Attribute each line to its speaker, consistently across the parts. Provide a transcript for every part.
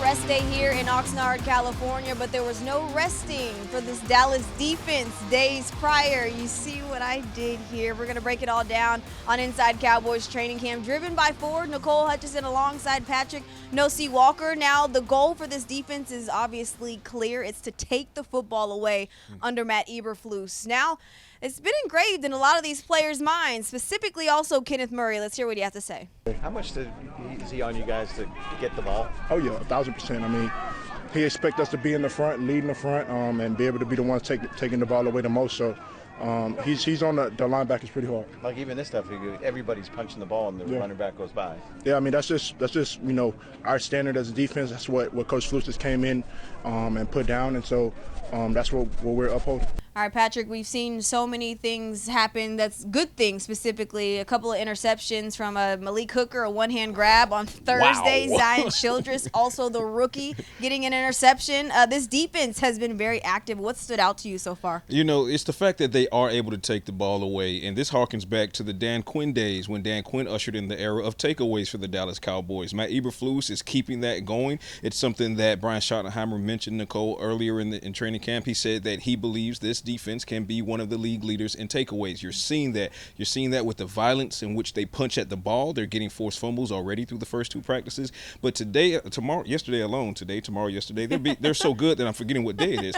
Speaker 1: rest day here in Oxnard, California, but there was no resting for this Dallas defense days prior. You see what I did here. We're going to break it all down on Inside Cowboys training camp, driven by Ford, Nicole, Hutchison alongside Patrik, No-C Walker. Now, the goal for this defense is obviously clear. It's to take the football away under Matt Eberflus. Now, it's been engraved in a lot of these players' minds, specifically also Kenneth Murray. Let's hear what he has to say.
Speaker 2: How much is he on you guys to get the ball?
Speaker 3: Oh, yeah, 1,000%. I mean, he expects us to be in the front, leading the front, and be able to be the ones taking the ball away the most. So he's on the linebackers pretty hard.
Speaker 2: Like even this stuff, everybody's punching the ball and the running back goes by.
Speaker 3: Yeah, I mean, that's just our standard as a defense. That's what Coach Flus just came in and put down, and so that's what we're upholding.
Speaker 1: All right, Patrik, we've seen so many things happen. That's good things, specifically a couple of interceptions from Malik Hooker, a one-hand grab on Thursday.
Speaker 4: Wow.
Speaker 1: Zion Childress, also the rookie, getting an interception. This defense has been very active. What stood out to you so far?
Speaker 4: You know, it's the fact that they are able to take the ball away, and this harkens back to the Dan Quinn days when Dan Quinn ushered in the era of takeaways for the Dallas Cowboys. Matt Eberflus is keeping that going. It's something that Brian Schottenheimer mentioned, Nicole, earlier in training camp. He said that he believes this defense can be one of the league leaders in takeaways. You're seeing that. You're seeing that with the violence in which they punch at the ball. They're getting forced fumbles already through the first two practices. But yesterday, they're so good that I'm forgetting what day it is.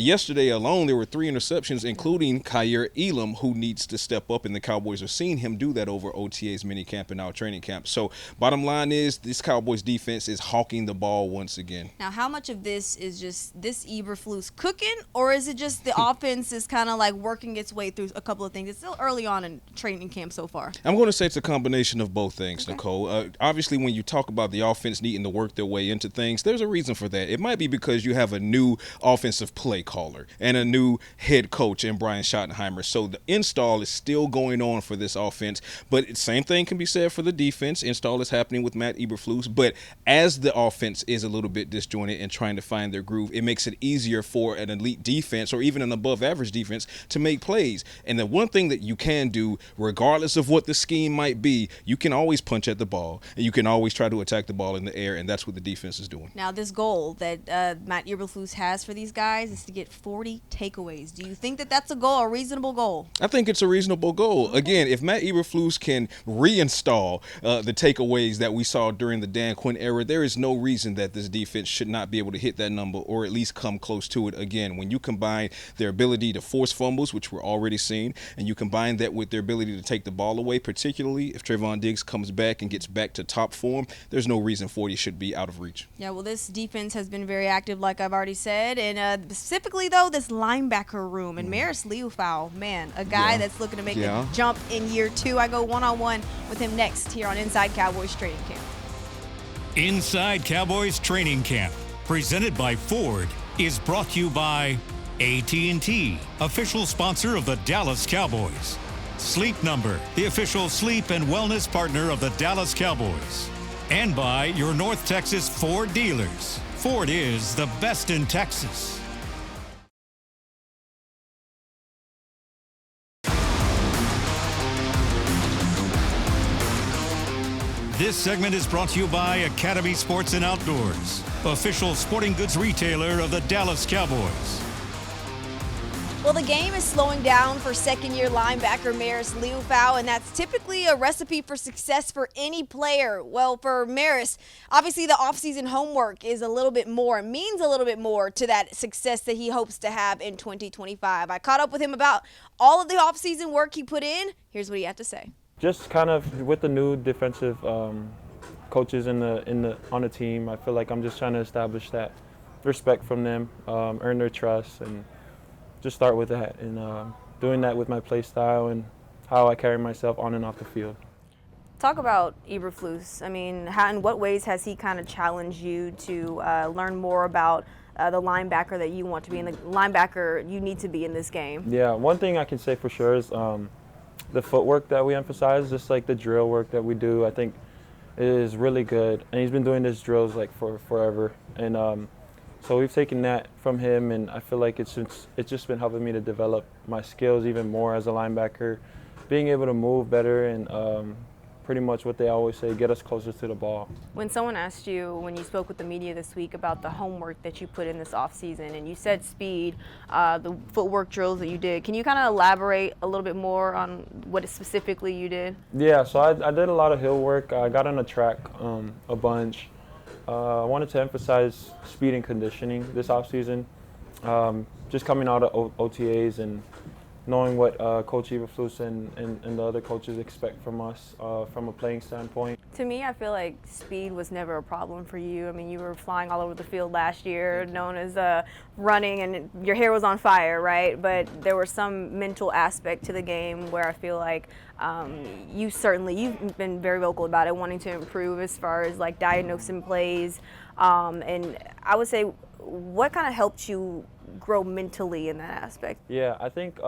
Speaker 4: Yesterday alone, there were 3 interceptions, including Kyer Elam, who needs to step up, and the Cowboys are seeing him do that over OTA's minicamp and now training camp. So bottom line is this Cowboys defense is hawking the ball once again.
Speaker 1: Now, how much of this is just this Eberflus cooking, or is it just the offense is kind of like working its way through a couple of things? It's still early on in training camp so far.
Speaker 4: I'm going to say it's a combination of both things,
Speaker 1: okay.
Speaker 4: Nicole. Obviously, when you talk about the offense needing to work their way into things, there's a reason for that. It might be because you have a new offensive play caller and a new head coach in Brian Schottenheimer. So the install is still going on for this offense, but the same thing can be said for the defense. Install is happening with Matt Eberflus, but as the offense is a little bit disjointed and trying to find their groove, it makes it easier for an elite defense or even an above average defense to make plays. And the one thing that you can do, regardless of what the scheme might be, you can always punch at the ball and you can always try to attack the ball in the air, and that's what the defense is doing.
Speaker 1: Now, this goal that Matt Eberflus has for these guys is to get 40 takeaways. Do you think that that's a goal, a reasonable goal?
Speaker 4: I think it's a reasonable goal. Again, if Matt Eberflus can reinstall the takeaways that we saw during the Dan Quinn era, there is no reason that this defense should not be able to hit that number or at least come close to it again. When you combine their ability to force fumbles, which we're already seeing, and you combine that with their ability to take the ball away, particularly if Trayvon Diggs comes back and gets back to top form, there's no reason 40 should be out of reach.
Speaker 1: Yeah, well, this defense has been very active, like I've already said, and specifically, though, this linebacker room and Maris Leu, man, a guy that's looking to make the jump in year 2. I go one-on-one with him next here on Inside Cowboys Training Camp.
Speaker 5: Inside Cowboys Training Camp, presented by Ford, is brought to you by AT&T, official sponsor of the Dallas Cowboys. Sleep Number, the official sleep and wellness partner of the Dallas Cowboys. And by your North Texas Ford dealers. Ford is the best in Texas. This segment is brought to you by Academy Sports and Outdoors, official sporting goods retailer of the Dallas Cowboys.
Speaker 1: Well, the game is slowing down for second-year linebacker Maris Leu, and that's typically a recipe for success for any player. Well, for Maris, obviously the offseason homework is a little bit more, means a little bit more to that success that he hopes to have in 2025. I caught up with him about all of the offseason work he put in. Here's what he had to say.
Speaker 6: Just kind of with the new defensive coaches on the team, I feel like I'm just trying to establish that respect from them, earn their trust, and just start with that, and doing that with my play style and how I carry myself on and off the field.
Speaker 1: Talk about Eberflus. I mean, in what ways has he kind of challenged you to learn more about the linebacker that you want to be and the linebacker you need to be in this game? Yeah,
Speaker 6: one thing I can say for sure is the footwork that we emphasize, just like the drill work that we do, I think is really good. And he's been doing these drills like for forever. And so we've taken that from him, and I feel like it's just been helping me to develop my skills even more as a linebacker, being able to move better and pretty much what they always say, get us closer to the ball.
Speaker 1: When someone asked you, when you spoke with the media this week, about the homework that you put in this offseason, and you said speed, the footwork drills that you did, can you kind of elaborate a little bit more on what specifically you did?
Speaker 6: Yeah, so I did a lot of hill work. I got on the track a bunch. I wanted to emphasize speed and conditioning this offseason. Just coming out of OTAs and knowing what Coach Eberflus and the other coaches expect from us from a playing standpoint.
Speaker 1: To me, I feel like speed was never a problem for you. I mean, you were flying all over the field last year, known as running, and your hair was on fire, right? But there was some mental aspect to the game where I feel like you've been very vocal about it, wanting to improve as far as like diagnosing plays. And I would say, what kind of helped you grow mentally in that aspect?
Speaker 6: Yeah, I think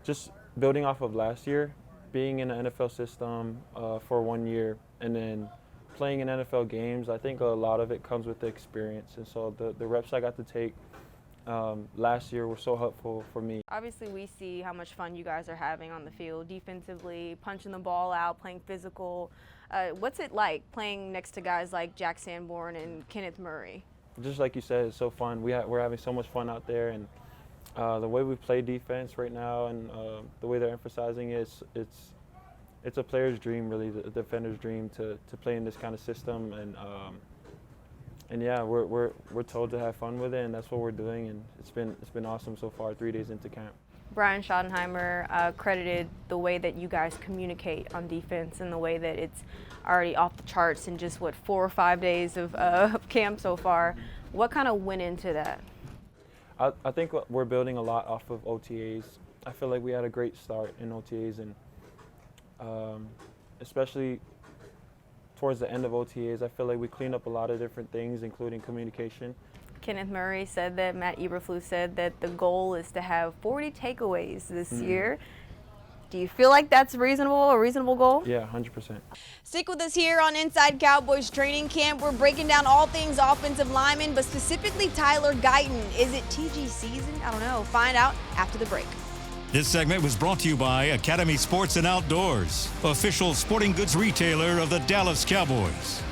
Speaker 6: just building off of last year, being in the NFL system for 1 year and then playing in NFL games, I think a lot of it comes with the experience. And so the reps I got to take last year were so helpful for me.
Speaker 1: Obviously, we see how much fun you guys are having on the field, defensively, punching the ball out, playing physical. What's it like playing next to guys like Jack Sanborn and Kenneth Murray?
Speaker 6: Just like you said, it's so fun. We're having so much fun out there, and the way we play defense right now, and the way they're emphasizing it, it's a player's dream, really, the defender's dream to play in this kind of system, and yeah, we're told to have fun with it, and that's what we're doing, and it's been awesome so far, 3 days into camp.
Speaker 1: Brian Schottenheimer credited the way that you guys communicate on defense and the way that it's already off the charts in just, 4 or 5 days of camp so far. What kind of went into that?
Speaker 6: I think we're building a lot off of OTAs. I feel like we had a great start in OTAs, and especially towards the end of OTAs, I feel like we cleaned up a lot of different things, including communication.
Speaker 1: Kenneth Murray said that, Matt Eberflus said that the goal is to have 40 takeaways this year. Do you feel like that's a reasonable goal?
Speaker 6: Yeah, 100%.
Speaker 1: Stick with us here on Inside Cowboys Training Camp. We're breaking down all things offensive linemen, but specifically Tyler Giden. Is it TG season? I don't know. Find out after the break.
Speaker 5: This segment was brought to you by Academy Sports and Outdoors, official sporting goods retailer of the Dallas Cowboys.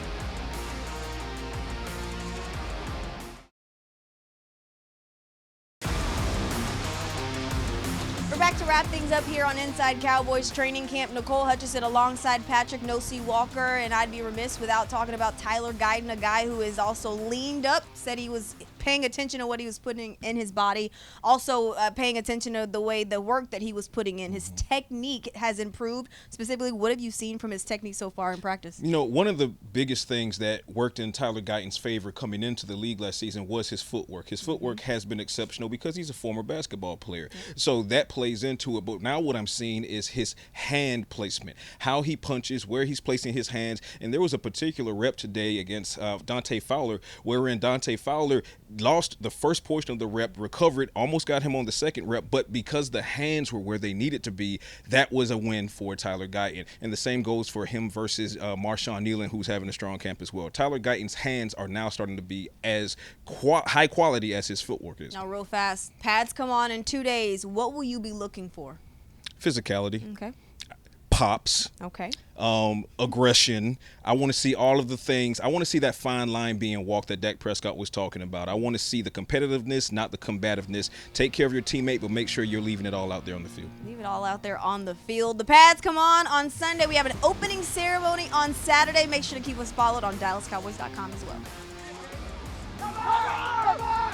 Speaker 1: We're back to wrap things up here on Inside Cowboys Training Camp. Nicole Hutchison alongside Patrik "No-See" Walker, and I'd be remiss without talking about Tyler Giden, a guy who is also leaned up, said he was paying attention to what he was putting in his body, also paying attention to the work that he was putting in. His technique has improved. Specifically, what have you seen from his technique so far in practice?
Speaker 4: You know, one of the biggest things that worked in Tyler Guyton's favor coming into the league last season was his footwork. His footwork has been exceptional because he's a former basketball player. So that plays into it. But now what I'm seeing is his hand placement, how he punches, where he's placing his hands. And there was a particular rep today against Dante Fowler, wherein Dante Fowler lost the first portion of the rep, recovered, almost got him on the second rep, but because the hands were where they needed to be, that was a win for Tyler Guyton. And the same goes for him versus Marshawn Nealon, who's having a strong camp as well. Tyler Guyton's hands are now starting to be as high quality as his footwork is.
Speaker 1: Now, real fast, pads come on in 2 days. What will you be looking for?
Speaker 4: Physicality.
Speaker 1: Okay.
Speaker 4: Pops.
Speaker 1: Okay.
Speaker 4: Aggression. I want to see all of the things. I want to see that fine line being walked that Dak Prescott was talking about. I want to see the competitiveness, not the combativeness. Take care of your teammate, but make sure you're leaving it all out there on the field.
Speaker 1: Leave it all out there on the field. The pads come on Sunday. We have an opening ceremony on Saturday. Make sure to keep us followed on DallasCowboys.com as well.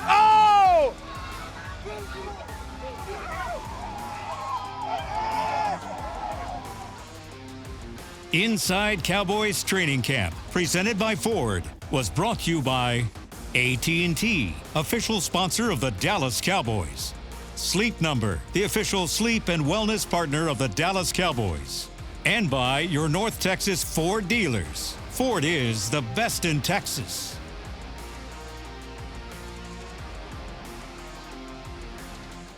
Speaker 2: Oh!
Speaker 5: Inside Cowboys Training Camp, presented by Ford, was brought to you by AT&T, official sponsor of the Dallas Cowboys. Sleep Number, the official sleep and wellness partner of the Dallas Cowboys. And by your North Texas Ford dealers. Ford is the best in Texas.